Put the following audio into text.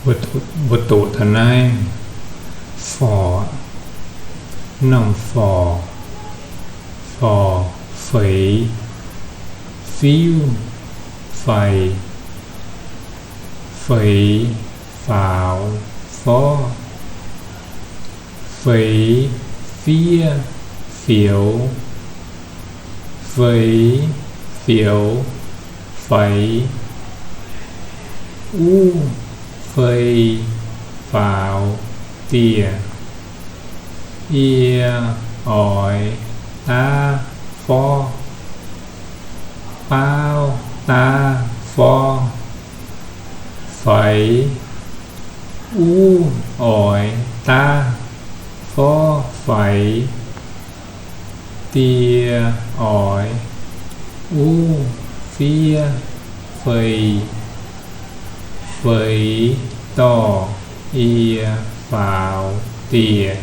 vật tụ thần ai phò nằm phò phẩy phiêu phẩy phào phó phẩy phía phiểu phẩy phẩy phẩy phào tìa ia ỏi ta phó bao ta phó phẩy ỏi ta phó phẩy tia ỏi phía phẩy to ia phào tìa